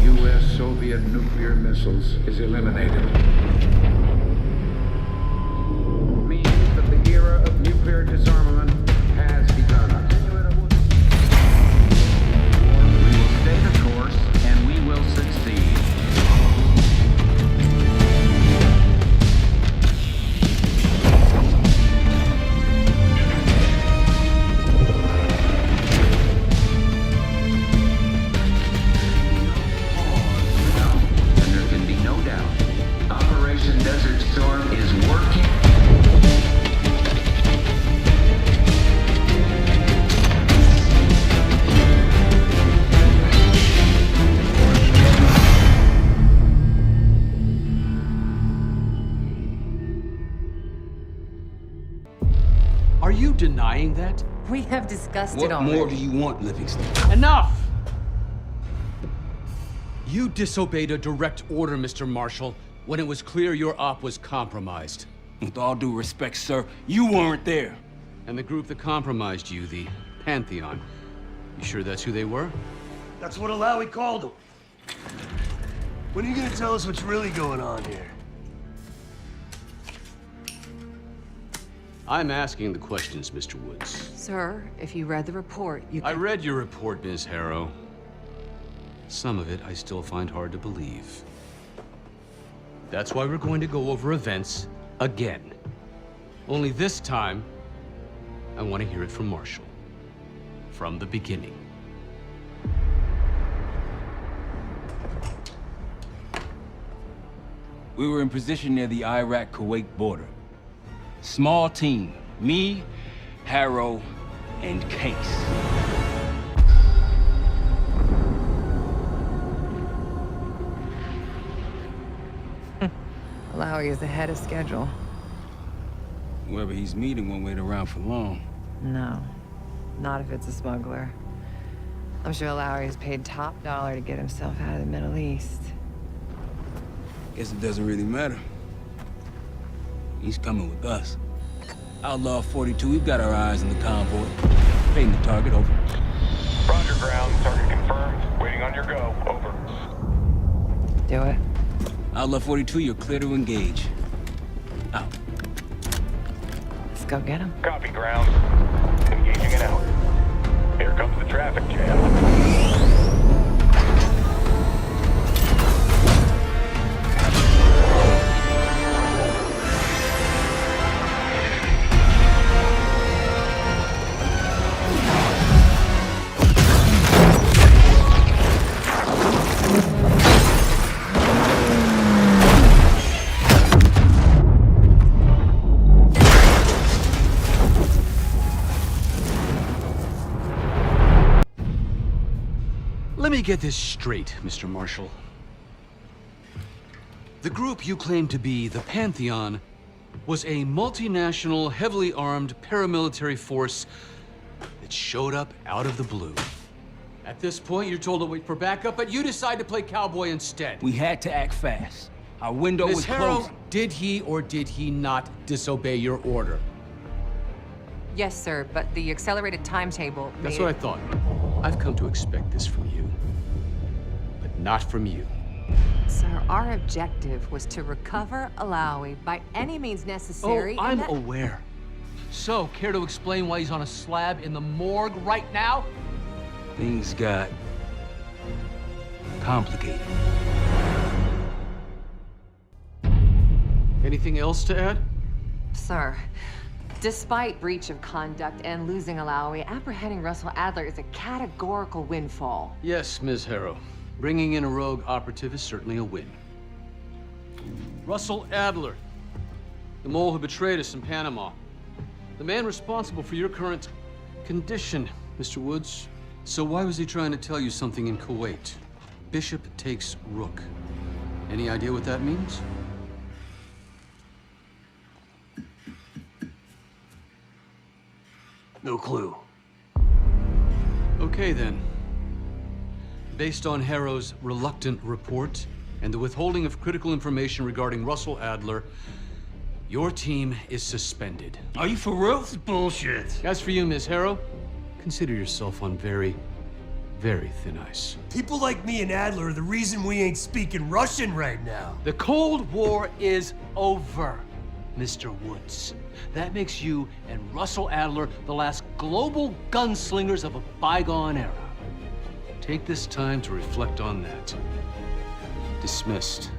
U.S.-Soviet nuclear missiles is eliminated. Meaning that the era of nuclear disarmament has begun. We will stay the course, and we will succeed. Are you denying that? We have discussed it What already. more do you want, Livingston? Enough! You disobeyed a direct order, Mr. Marshall, when it was clear your op was compromised. With all due respect, sir, you weren't there. And the group that compromised you, the Pantheon, you sure that's who they were? That's what Alawi called them. When are you gonna tell us what's really going on here? I'm asking the questions, Mr. Woods. Sir, if you read the report, you I can... read your report, Ms. Harrow. Some of it I still find hard to believe. That's why we're going to go over events again. Only this time, I want to hear it from Marshall. From the beginning. We were in position near the Iraq-Kuwait border. Small team. Me, Harrow, and Case. Alawi is ahead of schedule. Whoever he's meeting won't wait around for long. No, not if it's a smuggler. I'm sure Alawi is paid top dollar to get himself out of the Middle East. Guess it doesn't really matter. He's coming with us. Outlaw 42, we've got our eyes on the convoy. Painting the target, over. Roger, ground. Target confirmed. Waiting on your go. Over. Do it. Outlaw 42, you're clear to engage. Out. Let's go get him. Copy, ground. Engaging and out. Here comes the traffic jam. Let me get this straight, Mr. Marshall. The group you claim to be the Pantheon was a multinational, heavily armed paramilitary force that showed up out of the blue. At this point, you're told to wait for backup, but you decide to play cowboy instead. We had to act fast. Our window was Ms. Harrow, closing. did he or did he not disobey your order? Yes, sir, but the accelerated timetable made That's what I thought. I've come to expect this from you, but not from you. Sir, our objective was to recover Alawi by any means necessary. Oh, I'm aware. So, care to explain why he's on a slab in the morgue right now? Things got complicated. Anything else to add? Sir, despite breach of conduct and losing Alawi, apprehending Russell Adler is a categorical windfall. Yes, Ms. Harrow. Bringing in a rogue operative is certainly a win. Russell Adler, the mole who betrayed us in Panama. The man responsible for your current condition, Mr. Woods. So why was he trying to tell you something in Kuwait? Bishop takes Rook. Any idea what that means? No clue. Okay, then. Based on Harrow's reluctant report and the withholding of critical information regarding Russell Adler, your team is suspended. Are you for real? This is bullshit. As for you, Ms. Harrow, consider yourself on very very thin ice. People like me and Adler are the reason we ain't speaking Russian right now. The Cold War is over, Mr. Woods. That makes you and Russell Adler the last global gunslingers of a bygone era. Take this time to reflect on that. Dismissed.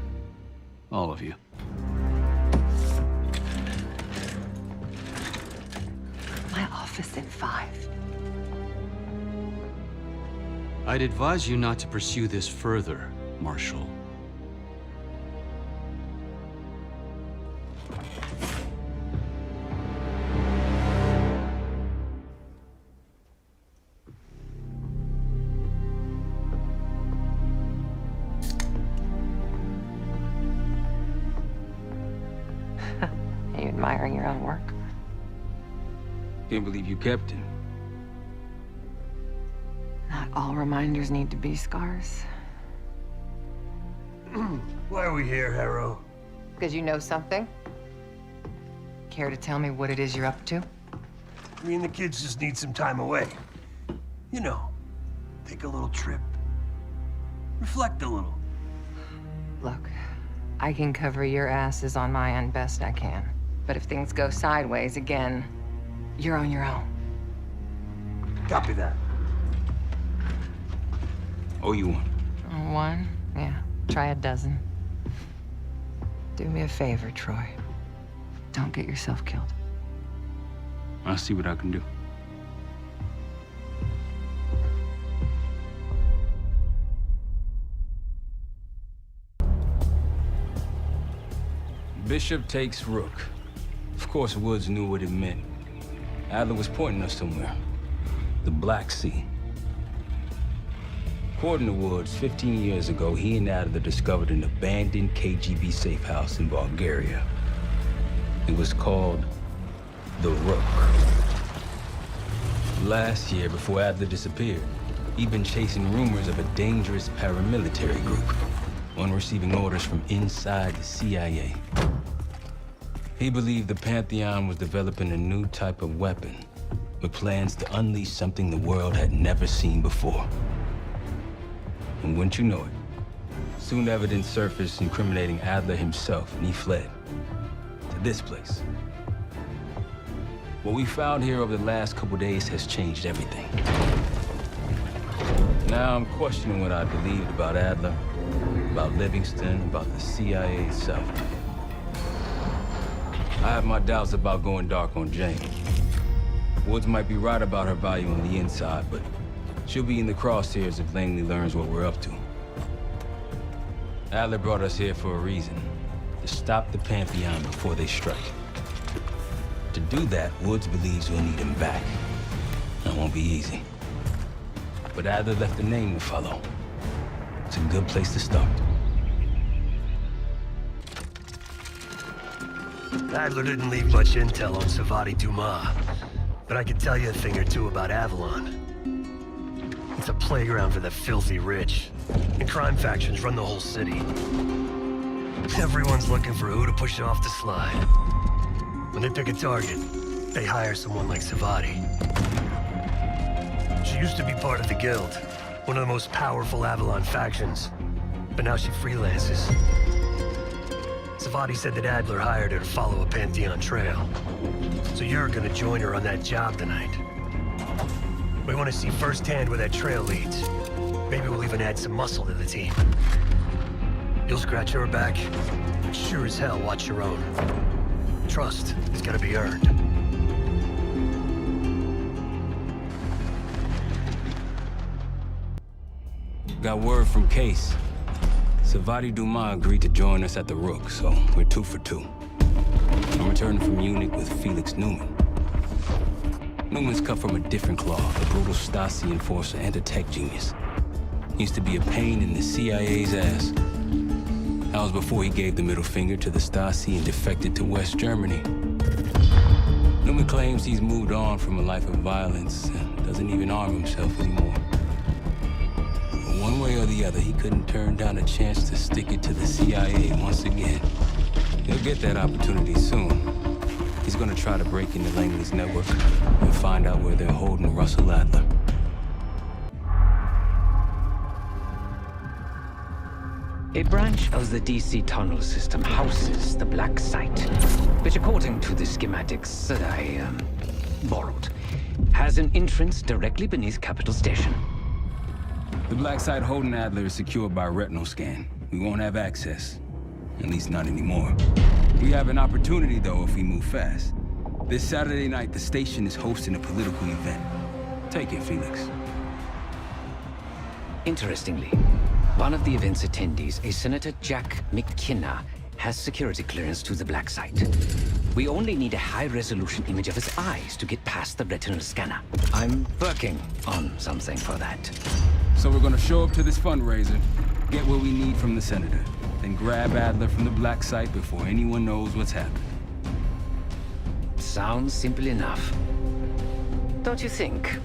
All of you. My office in 5. I'd advise you not to pursue this further, Marshal. Are you admiring your own work? Can't believe you kept it. Not all reminders need to be scars. Why are we here, Harrow? Because you know something? Care to tell me what it is you're up to? Me and the kids just need some time away. You know, take a little trip. Reflect a little. Look, I can cover your asses on my end best I can. But if things go sideways again, you're on your own. Copy that. Oh, you one. One? Yeah. Try a dozen. Do me a favor, Troy. Don't get yourself killed. I'll see what I can do. Bishop takes Rook. Of course, Woods knew what it meant. Adler was pointing us somewhere. The Black Sea. According to Woods, 15 years ago, he and Adler discovered an abandoned KGB safe house in Bulgaria. It was called the Rook. Last year, before Adler disappeared, he'd been chasing rumors of a dangerous paramilitary group, one receiving orders from inside the CIA. He believed the Pantheon was developing a new type of weapon, with plans to unleash something the world had never seen before. And wouldn't you know it, soon evidence surfaced incriminating Adler himself, and he fled to this place. What we found here over the last couple days has changed everything. Now I'm questioning what I believed about Adler, about Livingston, about the CIA itself. I have my doubts about going dark on Jane. Woods might be right about her value on the inside, but she'll be in the crosshairs if Langley learns what we're up to. Adler brought us here for a reason, to stop the Pantheon before they strike. To do that, Woods believes we'll need him back. That won't be easy. But Adler left a name to follow. It's a good place to start. Adler didn't leave much intel on Savati Dumas, but I could tell you a thing or two about Avalon. It's a playground for the filthy rich, and crime factions run the whole city. Everyone's looking for who to push off the slide. When they pick a target, they hire someone like Savati. She used to be part of the Guild, one of the most powerful Avalon factions, but now she freelances. Savati said that Adler hired her to follow a Pantheon trail. So you're gonna join her on that job tonight. We want to see firsthand where that trail leads. Maybe we'll even add some muscle to the team. You'll scratch her back, but sure as hell watch your own. Trust is gonna be earned. Got word from Case. Savati Dumas agreed to join us at the Rook, so we're 2 for 2. I'm returning from Munich with Felix Newman. Newman's cut from a different cloth, a brutal Stasi enforcer and a tech genius. He used to be a pain in the CIA's ass. That was before he gave the middle finger to the Stasi and defected to West Germany. Newman claims he's moved on from a life of violence and doesn't even arm himself anymore. But one way or the other, he couldn't turn down a chance to stick it to the CIA once again. He'll get that opportunity soon. He's gonna try to break into Langley's network and find out where they're holding Russell Adler. A branch of the DC tunnel system houses the Black Site, which according to the schematics that I borrowed, has an entrance directly beneath Capital Station. The Black Site holding Adler is secured by retinal scan. We won't have access. At least not anymore. We have an opportunity, though, if we move fast. This Saturday night, the station is hosting a political event. Take it, Felix. Interestingly, one of the event's attendees, a Senator Jack McKenna, has security clearance to the Black Site. We only need a high-resolution image of his eyes to get past the retinal scanner. I'm working on something for that. So we're gonna show up to this fundraiser, get what we need from the Senator, then grab Adler from the Black Site before anyone knows what's happened. Sounds simple enough. Don't you think?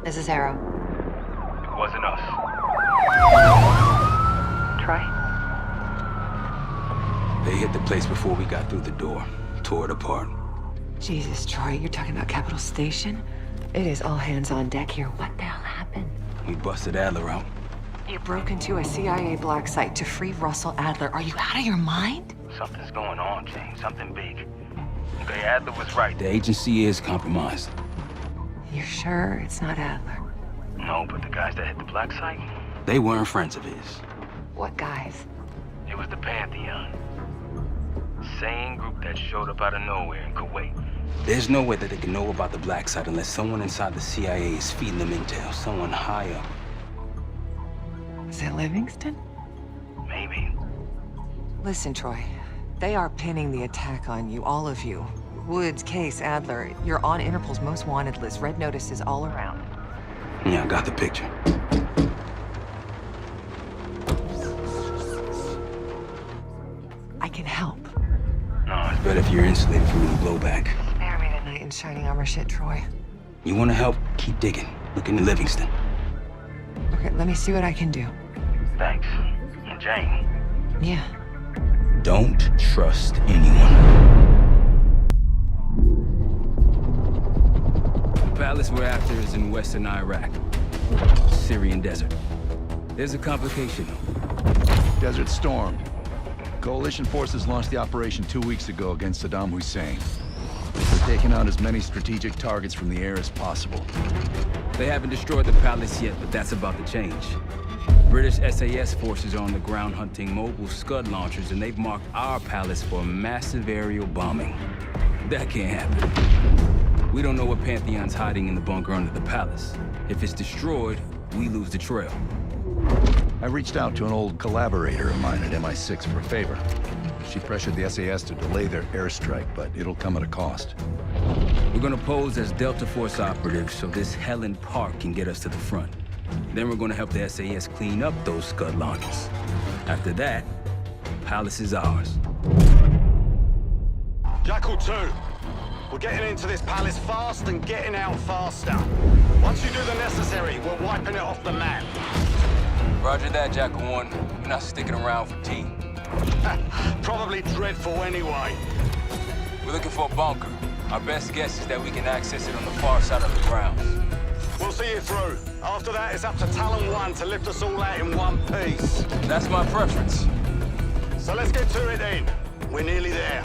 This is Harrow. It wasn't us. Troy? They hit the place before we got through the door, tore it apart. Jesus, Troy, you're talking about Capital Station? It is all hands on deck here. What the hell happened? We busted Adler out. You broke into a CIA Black Site to free Russell Adler. Are you out of your mind? Something's going on, James. Something big. Okay, Adler was right. The agency is compromised. You're sure it's not Adler? No, but the guys that hit the Black Site, They weren't friends of his. What guys? it was the Pantheon. Same group that showed up out of nowhere in Kuwait. There's no way that they can know about the Black Site unless someone inside the CIA is feeding them intel, someone high up. Was it Livingston? Maybe. Listen, Troy. They are pinning the attack on you, all of you. Woods, Case, Adler. You're on Interpol's most wanted list. Red notices all around. Yeah, I got the picture. I can help. No, it's better if you're insulated from any blowback. Spare me the knight in shining armor shit, Troy. You want to help? Keep digging. Look into Livingston. Okay, let me see what I can do. Thanks. And Jane. Yeah. Don't trust anyone. The palace we're after is in western Iraq. Syrian desert. There's a complication, though. Desert Storm. Coalition forces launched the operation 2 weeks ago against Saddam Hussein. They're taking out as many strategic targets from the air as possible. They haven't destroyed the palace yet, but that's about to change. British SAS forces are on the ground hunting mobile Scud launchers, and they've marked our palace for a massive aerial bombing. That can't happen. We don't know what Pantheon's hiding in the bunker under the palace. If it's destroyed, we lose the trail. I reached out to an old collaborator of mine at MI6 for a favor. She pressured the SAS to delay their airstrike, but it'll come at a cost. We're gonna pose as Delta Force operatives so this Helen Park can get us to the front. Then we're gonna help the SAS clean up those Scud launchers. After that, palace is ours. Jackal 2, we're getting into this palace fast and getting out faster. Once you do the necessary, we're wiping it off the map. Roger that, Jackal 1. We're not sticking around for tea. Probably dreadful anyway. We're looking for a bunker. Our best guess is that we can access it on the far side of the grounds. We'll see you through. After that, it's up to Talon 1 to lift us all out in one piece. That's my preference. So let's get to it then. We're nearly there.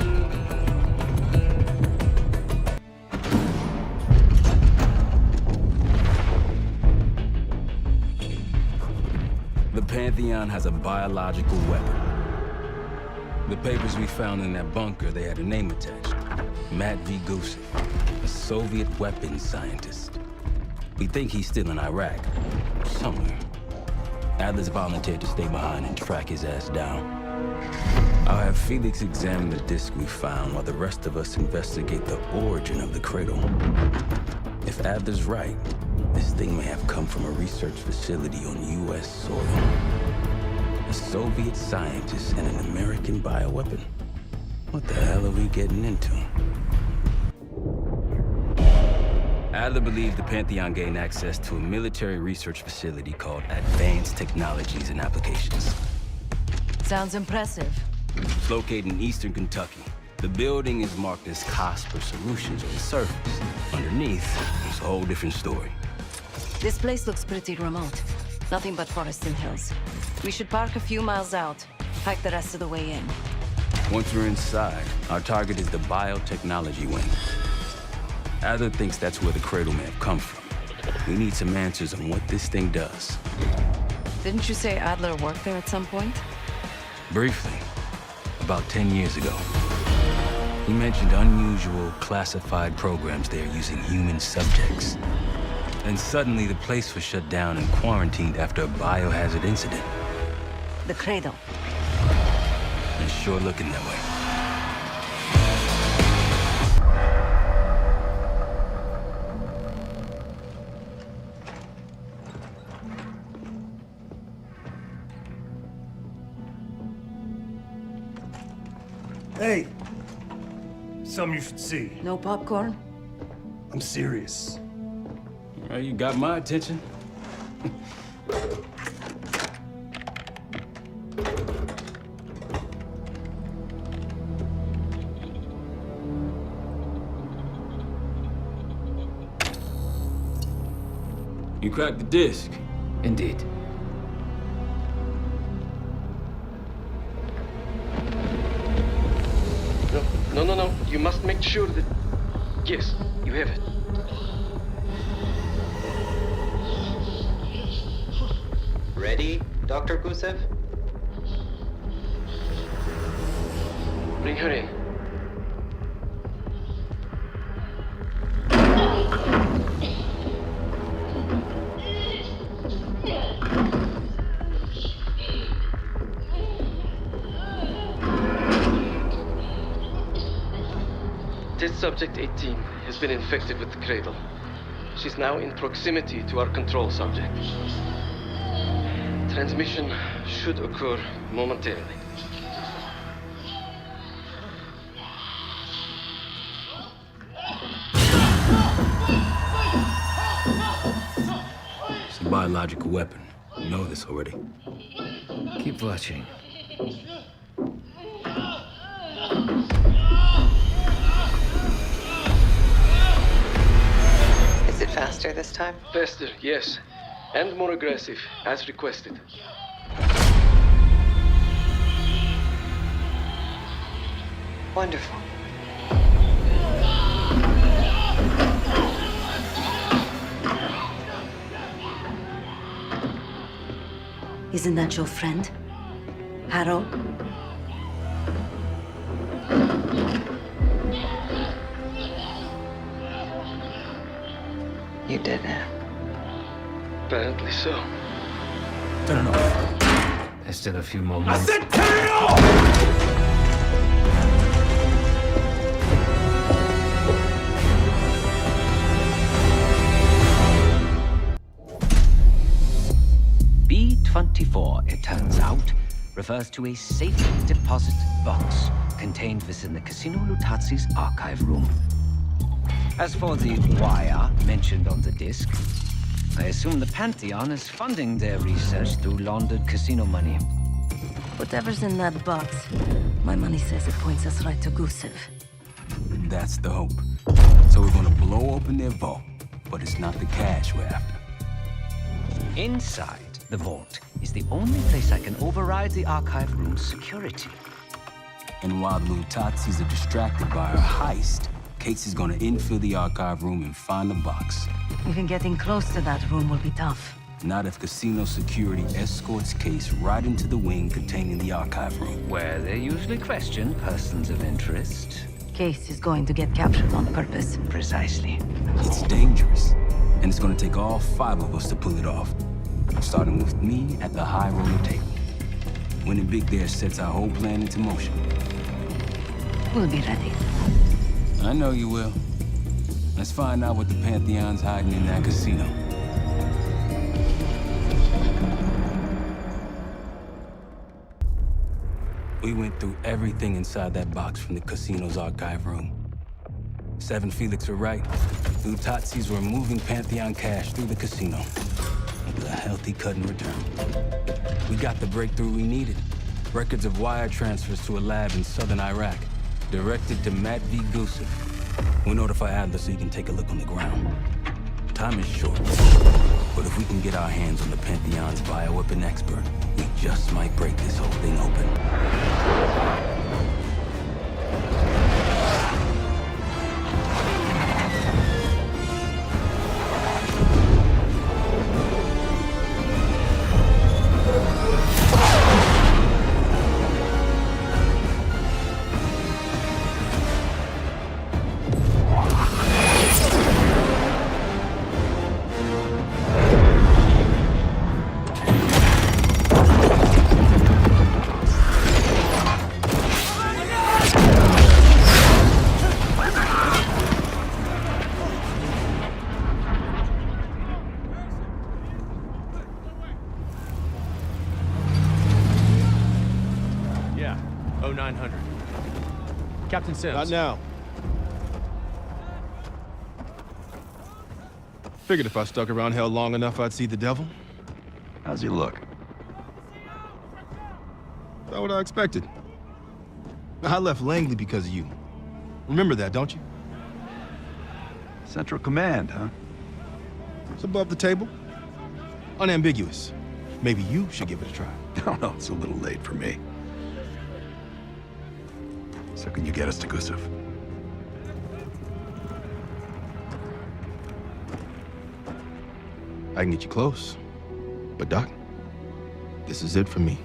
The Pantheon has a biological weapon. The papers we found in that bunker, they had a name attached. Matt V. Gusev, a Soviet weapons scientist. We think he's still in Iraq, somewhere. Adler's volunteered to stay behind and track his ass down. I'll have Felix examine the disc we found while the rest of us investigate the origin of the cradle. If Adler's right, this thing may have come from a research facility on U.S. soil. A Soviet scientist and an American bioweapon. What the hell are we getting into? Adler believed the Pantheon gained access to a military research facility called Advanced Technologies and Applications. Sounds impressive. It's located in eastern Kentucky. The building is marked as Cosper Solutions on the surface. Underneath, it's a whole different story. This place looks pretty remote. Nothing but forests and hills. We should park a few miles out, hike the rest of the way in. Once we're inside, our target is the biotechnology wing. Adler thinks that's where the cradle may have come from. We need some answers on what this thing does. Didn't you say Adler worked there at some point? Briefly, about 10 years ago. He mentioned unusual, classified programs there using human subjects. And suddenly the place was shut down and quarantined after a biohazard incident. The cradle. It's sure looking that way. Hey! Something you should see. No popcorn? I'm serious. Well, you got my attention. You cracked the disc. Indeed. No. You must make sure that... Yes, you have it. Ready, Dr. Gusev? Bring her in. Test subject 18 has been infected with the cradle. She's now in proximity to our control subject. Transmission should occur momentarily. It's a biological weapon. You know this already. Keep watching. Is it faster this time? Faster, yes. And more aggressive, as requested. Wonderful. Isn't that your friend? Harrow? You did it. Apparently so. Turn it off. There's still a few more minutes. B-24, it turns out, refers to a safe deposit box contained within the Casino Lutazi's archive room. As for the wire mentioned on the disc, I assume the Pantheon is funding their research through laundered casino money. Whatever's in that box, my money says it points us right to Gusev. That's the hope. So we're gonna blow open their vault, but it's not the cash we're after. Inside the vault is the only place I can override the archive room's security. And while the Lutazis are distracted by our heist, Case is gonna infill the archive room and find the box. Even getting close to that room will be tough. Not if casino security escorts Case right into the wing containing the archive room. Where they usually question persons of interest. Case is going to get captured on purpose. Precisely. It's dangerous, and it's gonna take all 5 of us to pull it off. Starting with me at the high roller table. Winning big there sets our whole plan into motion. We'll be ready. I know you will. Let's find out what the Pantheon's hiding in that casino. We went through everything inside that box from the casino's archive room. 7 Felix were right. The Lutazis were moving Pantheon cash through the casino with a healthy cut in return. We got the breakthrough we needed. Records of wire transfers to a lab in southern Iraq. Directed to Matt V. Gusev. We'll notify Adler so he can take a look on the ground. Time is short, but if we can get our hands on the Pantheon's bioweapon expert, we just might break this whole thing open. Yeah, 0900. Captain Sims. Not now. Figured if I stuck around hell long enough, I'd see the devil. How's he look? Not what I expected. I left Langley because of you. Remember that, don't you? Central Command, huh? It's above the table. Unambiguous. Maybe you should give it a try. Oh, no, it's a little late for me. So can you get us to Gusev? I can get you close. But Doc, this is it for me.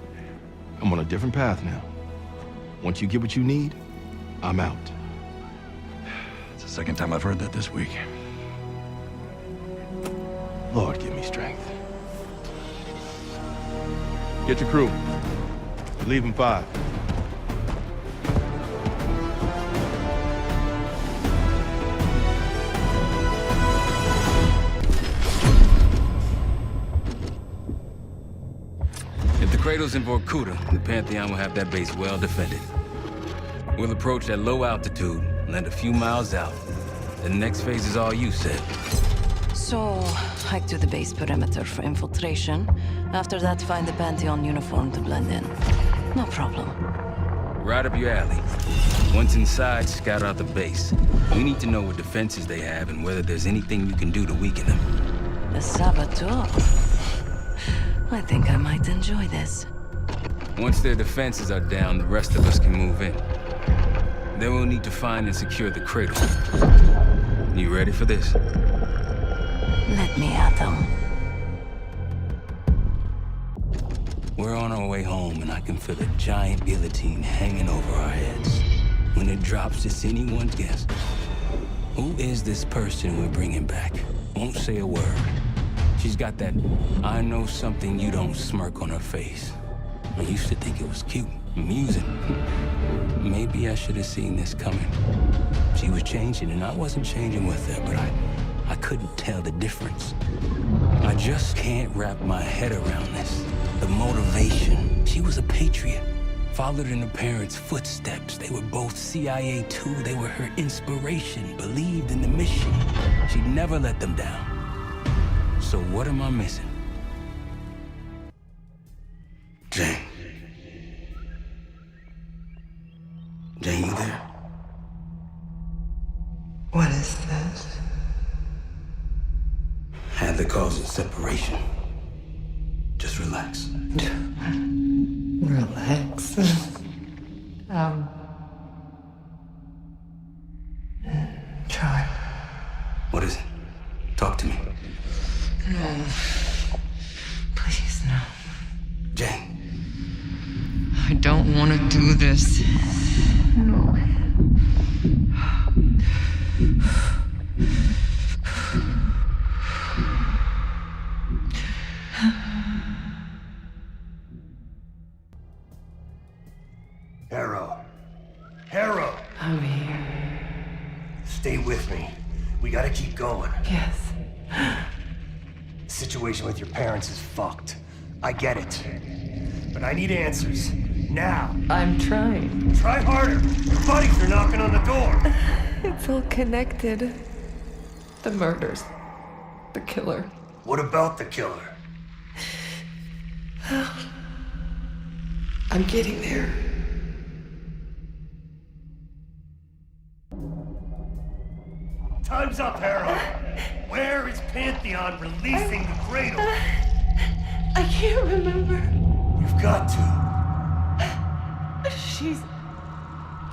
I'm on a different path now. Once you get what you need, I'm out. It's the second time I've heard that this week. Lord, give me strength. Get your crew. Leave in 5. If the cradle's in Vorkuta, the Pantheon will have that base well defended. We'll approach at low altitude, land a few miles out. The next phase is all you, said. So, hike to the base perimeter for infiltration. After that, find the Pantheon uniform to blend in. No problem. Right up your alley. Once inside, scout out the base. We need to know what defenses they have and whether there's anything you can do to weaken them. The saboteur. I think I might enjoy this. Once their defenses are down, the rest of us can move in. Then we'll need to find and secure the cradle. You ready for this? Let me at them. We're on our way home, and I can feel a giant guillotine hanging over our heads. When it drops, it's anyone's guess. Who is this person we're bringing back? Won't say a word. She's got that I know something you don't smirk on her face. I used to think it was cute, amusing. Maybe I should have seen this coming. She was changing, and I wasn't changing with her, but I couldn't tell the difference. I just can't wrap my head around this. The motivation. She was a patriot. Followed in her parents' footsteps. They were both CIA too. They were her inspiration. Believed in the mission. She'd never let them down. So what am I missing? Jane. Jane, you there? What is this? Had the cause of separation. Just relax. Relax. Try. What is it? Talk to me. No. Please, no. Jane. I don't want to do this. No. Harrow! I'm here. Stay with me. We gotta keep going. Yes. The situation with your parents is fucked. I get it. But I need answers. Now. I'm trying. Try harder. Your buddies are knocking on the door. It's all connected. The murders. The killer. What about the killer? I'm getting there. Time's up, Harrow. Where is Pantheon releasing the cradle? I can't remember. You've got to. She's...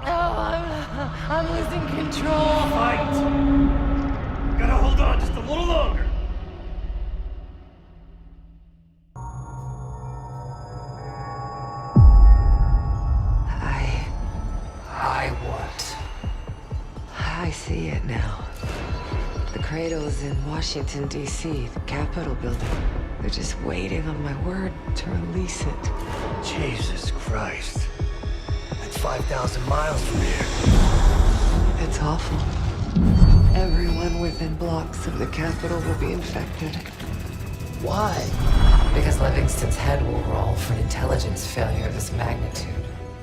Oh, I'm losing control. Fight! Gotta hold on just a little longer. I see it now. The cradle's in Washington, D.C., the Capitol building. They're just waiting on my word to release it. Jesus Christ. That's 5,000 miles from here. It's awful. Everyone within blocks of the Capitol will be infected. Why? Because Livingston's head will roll for an intelligence failure of this magnitude.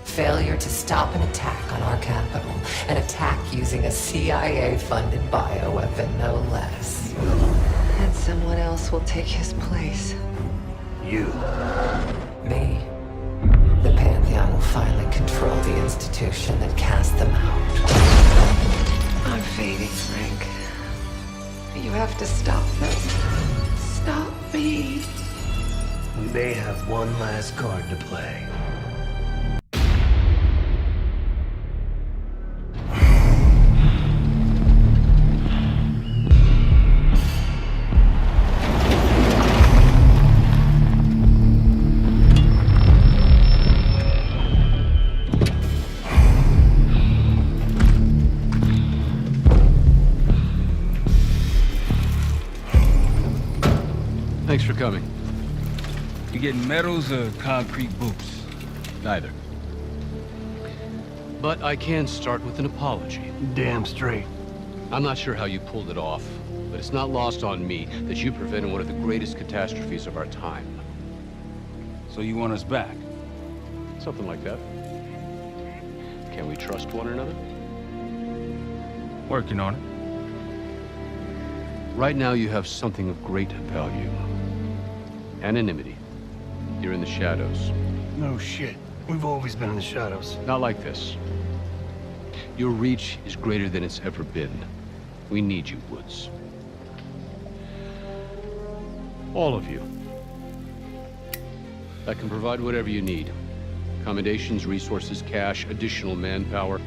Failure to stop an attack on our capital. An attack using a CIA-funded bioweapon, no less. And someone else will take his place. You. Me. The Pantheon will finally control the institution that cast them out. I'm fading, Frank. You have to stop this. Stop me. We may have one last card to play. Thanks for coming. You getting medals or concrete boots? Neither. But I can start with an apology. Damn straight. I'm not sure how you pulled it off, but it's not lost on me that you prevented one of the greatest catastrophes of our time. So you want us back? Something like that. Can we trust one another? Working on it. Right now you have something of great value. Anonymity. You're in the shadows. No shit. We've always been in the shadows. Not like this. Your reach is greater than it's ever been. We need you, Woods. All of you. I can provide whatever you need. Accommodations, resources, cash, additional manpower.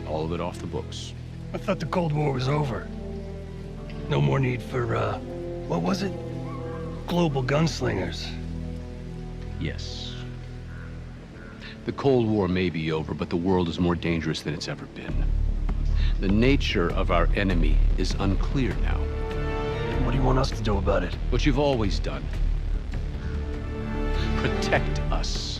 All of it off the books. I thought the Cold War was over. No more need for, what was it? Global gunslingers. Yes. The Cold War may be over, but the world is more dangerous than it's ever been. The nature of our enemy is unclear now. What do you want us to do about it? What you've always done. Protect us.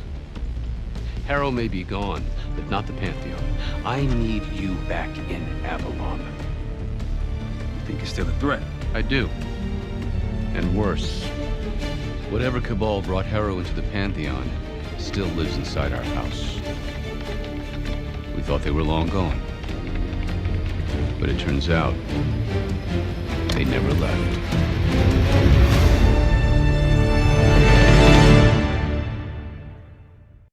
Harrow may be gone, but not the Pantheon. I need you back in Avalon. You think it's still a threat? I do. And worse. Whatever cabal brought Harrow into the Pantheon still lives inside our house. We thought they were long gone. But it turns out, they never left.